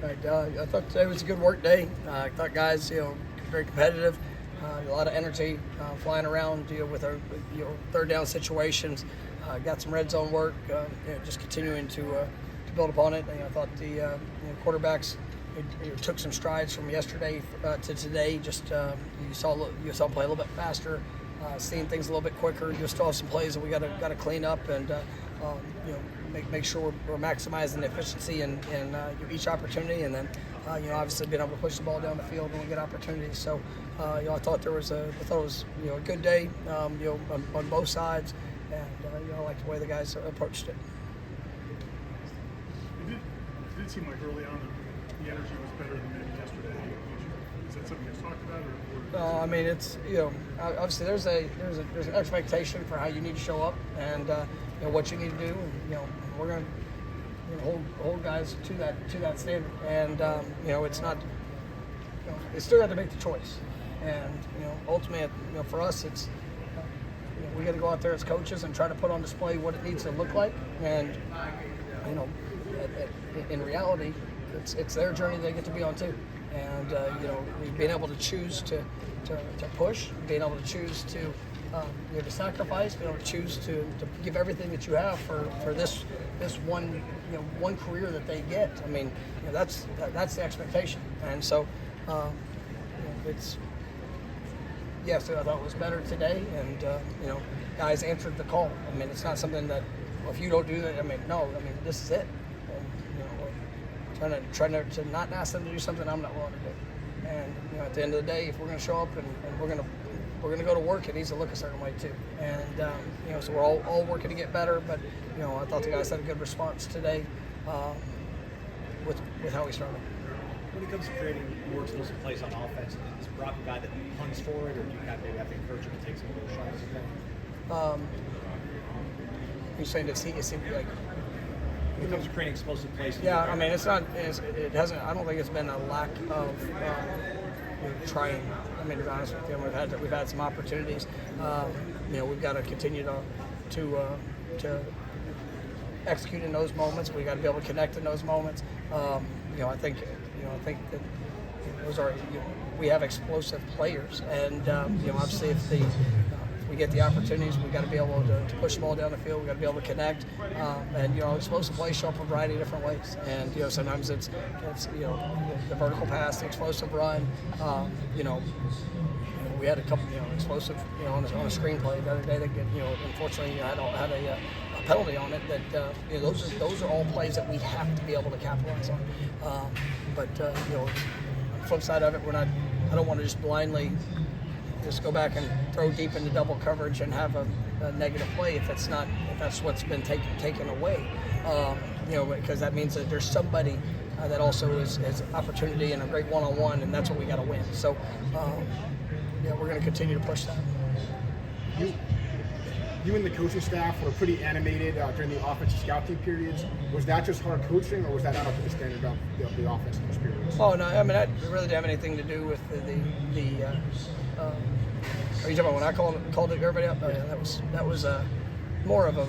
Right. I thought today was a good work day. I thought guys, very competitive, a lot of energy flying around, with our third down situations. Got some red zone work. Just continuing to build upon it. I thought the quarterbacks took some strides from yesterday to today. Just you saw them play a little bit faster, seeing things a little bit quicker. Just still have some plays that we got to clean up and make sure we're maximizing the efficiency in each opportunity, and then obviously being able to push the ball down the field when we get opportunities. So I thought it was a good day on both sides, and I like the way the guys approached it. It did seem like early on the energy was better than maybe yesterday. Is that something you guys talked about, or? I mean, it's obviously there's an expectation for how you need to show up and what you need to do. And, we're going to hold guys to that standard. And it's not. They still got to make the choice. And ultimately, for us, it's we got to go out there as coaches and try to put on display what it needs to look like. And in reality, it's their journey they get to be on too. And being able to choose to push, being able to choose to sacrifice, being able to choose to give everything that you have for this one career that they get. I mean, that's the expectation. And so it's yes, I thought it was better today, and guys answered the call. I mean, it's not something that if you don't do that, this is it. Trying to not ask them to do something I'm not willing to do. And at the end of the day, if we're going to show up and we're going to go to work, it needs to look a certain way too. And so we're all working to get better. But I thought the guys had a good response today with how we started. When it comes to creating more explosive plays on offense, is Brock a guy that hunts for it, or do you maybe have to encourage him to take some of those shots? You're saying is he like? When it comes to creating explosive plays. Yeah, I mean, it hasn't. I don't think it's been a lack of trying. I mean, to be honest with you, we've had some opportunities. We've got to continue to execute in those moments. We got to be able to connect in those moments. I think that those are. We have explosive players, and obviously if we get the opportunities, we got to be able to push the ball down the field. We got to be able to connect, and explosive plays show up a variety of different ways. And sometimes it's the vertical pass, the explosive run. We had a couple explosive on a screenplay the other day that unfortunately had a penalty on it. That those are all plays that we have to be able to capitalize on. But on the flip side of it, I don't want to just blindly just go back and throw deep into double coverage and have a negative play if that's what's been taken away. Because that means that there's somebody that also has opportunity and a great one-on-one, and that's what we got to win. So, we're going to continue to push that. You and the coaching staff were pretty animated during the offensive scout team periods. Was that just hard coaching, or was that not up to the standard of the offense in those periods? Oh no, I mean that really didn't have anything to do with the are you talking about when I called everybody up? Oh, yeah, that was more of a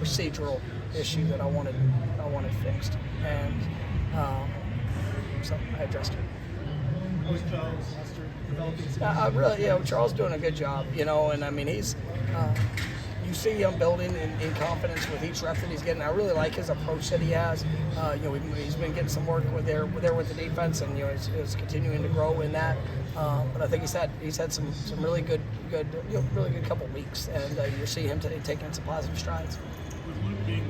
procedural issue that I wanted fixed, and so I addressed it. Was Charles Lester developing? Charles doing a good job, and I mean he's. You see him building in confidence with each rep that he's getting. I really like his approach that he has. He's been getting some work with the defense, and is continuing to grow in that. But I think he's had some really good couple weeks, and you see him taking some positive strides. With Luke being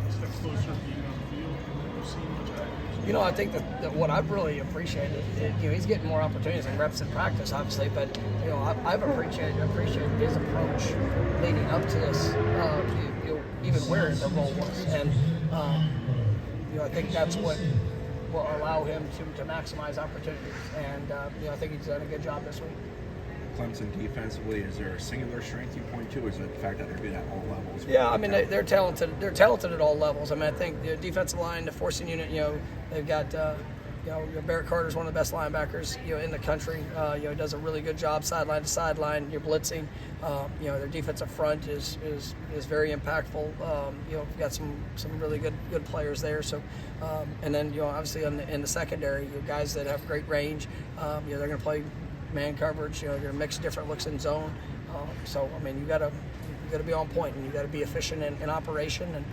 a step closer to being on the field, have you seen much action? I think that what I've really appreciated, he's getting more opportunities and reps in practice, obviously, but I've appreciated his approach leading up to this, even where the role was, and I think that's what will allow him to maximize opportunities, and I think he's done a good job this week. Clemson defensively, is there a singular strength you point to, or is it the fact that they're good at all levels? Yeah, I mean they're talented. They're talented at all levels. I mean, I think the defensive line, the forcing unit, they've got Barrett Carter is one of the best linebackers in the country. He does a really good job sideline to sideline. You're blitzing. Their defensive front is very impactful. We've got some really good players there. So, and then obviously in the secondary, guys that have great range. They're going to play man coverage. You're going to mix different looks in zone. So I mean, you got to be on point, and you got to be efficient in operation. And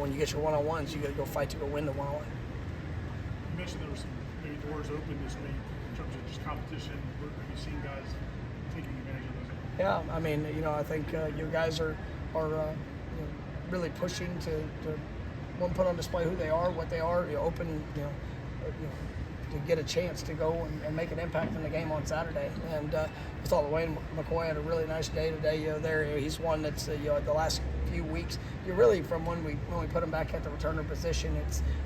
when you get your one-on-ones, you got to go fight to go win the one-on-one. You mentioned there were some maybe doors open this week in terms of just competition. Have you seen guys taking advantage of those? Yeah, I mean, I think you guys are really pushing to one, put on display who they are, what they are, open, to get a chance to go and make an impact in the game on Saturday. And I thought Wayne McCoy had a really nice day today. There, he's one that's the last few weeks. You really, from when we put him back at the returner position,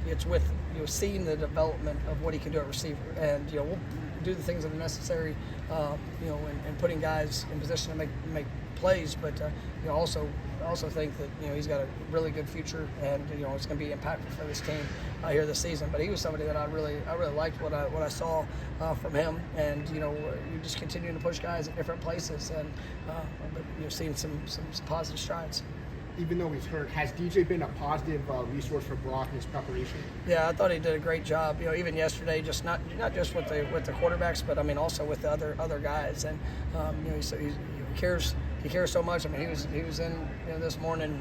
it's with seeing the development of what he can do at receiver, and we'll do the things that are necessary, and putting guys in position to make plays, but also think that he's got a really good future, and it's going to be impactful for this team here this season. But he was somebody that I really liked what I saw from him, and you just continue to push guys at different places, and but seeing some positive strides. Even though he's hurt, has DJ been a positive resource for Brock in his preparation? Yeah, I thought he did a great job. Even yesterday, just not just with the quarterbacks, but I mean also with the other guys, and he cares. He cares so much. I mean, he was in this morning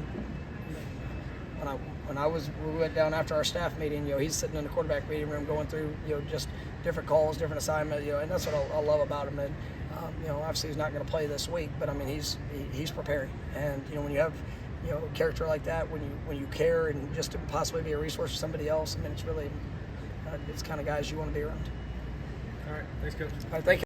we went down after our staff meeting. He's sitting in the quarterback meeting room going through just different calls, different assignments. And that's what I love about him. And obviously he's not going to play this week, but I mean he's preparing. And when you have a character like that, when you care and just to possibly be a resource for somebody else, I mean it's really it's kind of guys you want to be around. All right, thanks, Coach. All right, thank you.